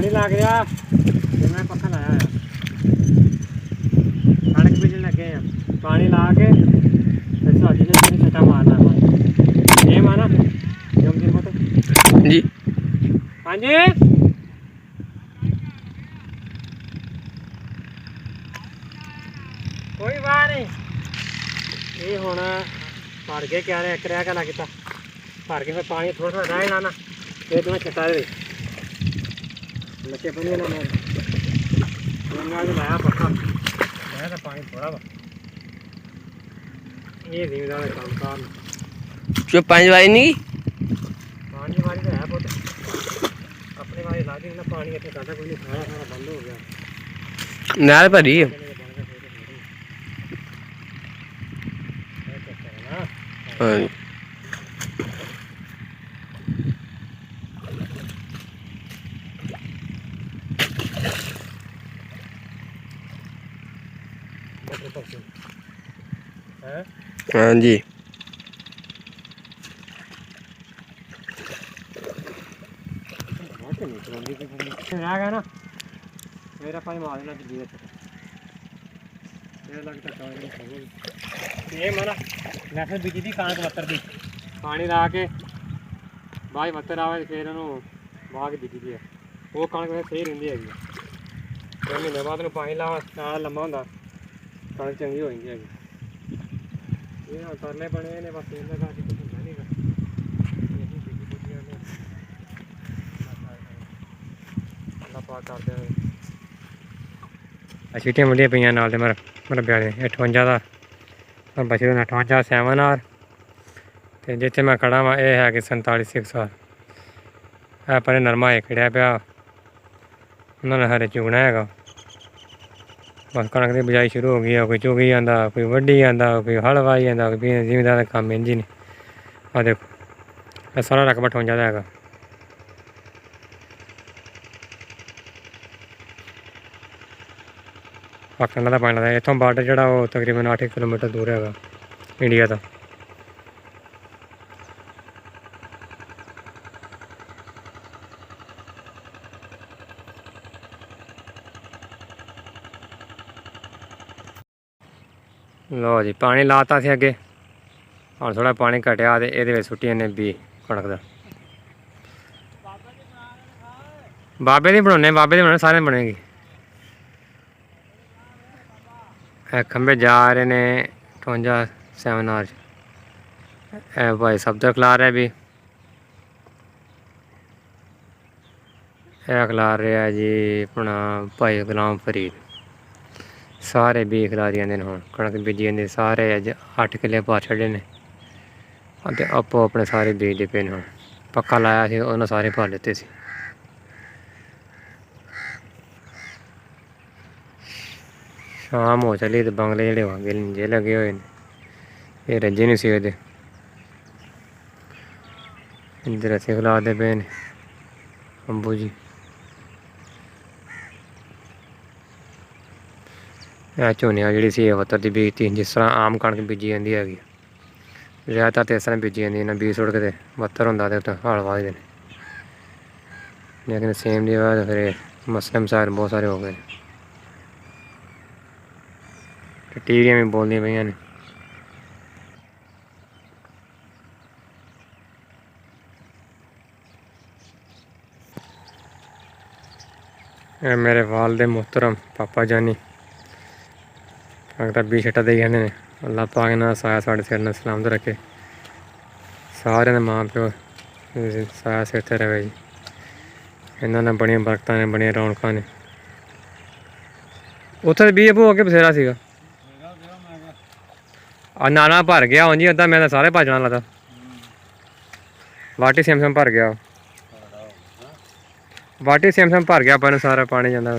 पानी लग गया तो मैं पक्का लाया है कणक बीजन लगे हैं पानी ला के साथी ने तेरी छटा मारना ये माना जमगिर मत जी हाँ जी कोई बात नहीं ये हुण भर के क्या एक रह गया किता भर के फिर पानी थोड़ा थोड़ा रह लाना फिर तुम्हें छटा दे लचे बने ना मैं लाया पक्का मैं तो पानी थोड़ा वा ये जिम्मेदार काम कार जो 5 वारी नहीं पानी वाली तो है बहुत अपने वाली ला दी ना पानी इतना ज़्यादा कोई नहीं खाया सारा बंद हो गया नाल भरी है हाँ हाँ जी आ गया ना मेरा पानी मार देना दिल्ली मेरा लगता ये माना नैसल बिजी दी कणक मत्तर दी पानी ला के बाई मत्तर आवे फिर उन्होंने बाह के बिजी दी है वो कणक सही रही हैगी 2 महीने बाद पानी लावा साल लम्मा होंगे कणक चंगी हो जाती हैगी ये तरले बने ने बस इन्हें का कुछ होंदा नहीं गा अल्लाह पाक कर दे छीटियां मुंडियां पईयां नाल ते मरब्बे वाले 58 दा बचे 58 7 आर ते जिथे मैं खड़ा वा यह है कि 47 6 है पर नरमा है खड़िया पिया उन्होंने हरे चुगना है बस कणक की बिजाई शुरू हो गई है कोई चुगी जाता कोई वड्डी जाता कोई हल वाही जाता कोई जिमीदार का काम इंज ही नहीं आ देखो यह सारा रकबा 58 का है पाकिस्तान का पानी लगता है इतों बार्डर जोड़ा वो तकरीबन 8 किलोमीटर दूर है इंडिया का लो जी पानी लाता सी अगे और थोड़ा पानी घटिया तो ये सुट्टी ने बी कणक का बाबे दी बनाने सारे बनेगी खंबे जा रहे ने 58 7 आर भाई सब्दर खिला रहे भी खिला रहा है जी अपना भाई गुलाम फरीद सारे बी खिलारी जाते हैं हूँ कणक बीजी जाती सारे अज 8 किले पा छड़े ने आपो अपने सारे बीजते पे हूँ पक्का लाया सी उन्होंने सारे भर लेते सी शाम हो चली तो बंगले जोड़े वागे जे लगे हुए ये रजे नहीं सकते इधर अस खिलाते पे ने अम्बू जी झोनिया जी सी वत्तर की बीजती जिस तरह आम कणक बीजी जाती हैगी ज़्यादातर तो इस तरह बीजी जाती ना बीज सुट के वत्तर होंगे तो हल वाजते हैं लेकिन सेम की बाद फिर मसले मसायल बहुत सारे हो गए टीरियां भी बोलदियां पईयां ने मेरे वालदे मोहतरम पापा जानी बी छटा दे जाने ने अल्लाह पाक ना साया साढ़े सिर ने सलामत रखे सारे माँ प्यो साया सिर ते रहे जी इन्होंने बड़िया बरकत ने बड़िया रौनक ने उत्थे भी अबू अगे बसेरा सीगा नाला भर गया जी अद्धा मैं सारे भजना लगा वाटी सिम भर गया वाटी सिम भर गया अपन सारा पानी जाता